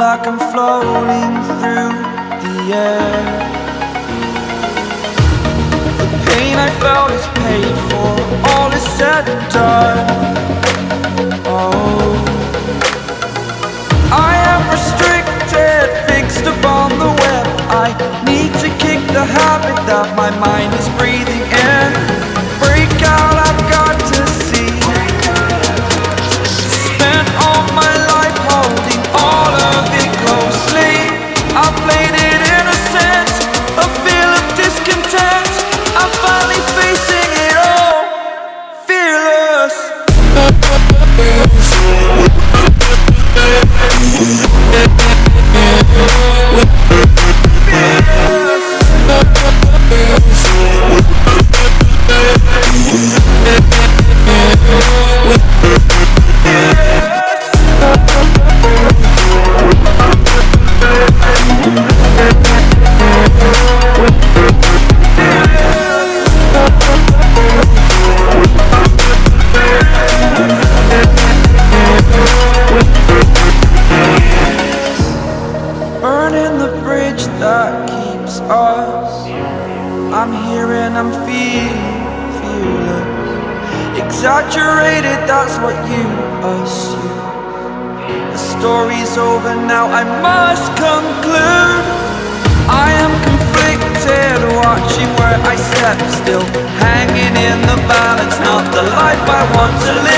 like I'm floating through the air. The pain I felt is paid for, all is said and done. Oh, I am restricted, fixed upon the web. I need to kick the habit that my mind is breathing in. Break out, I've got to see. Spent all my life holding all of it closely. I played it innocent, a feel of discontent. I'm finally facing it all, fearless. Burning the bridge that keeps us. I'm here and I'm feeling fearless. Exaggerated, that's what you assume. The story's over now, I must conclude. I am conflicted, watching where I step still, hanging in the balance, not the life I want to live.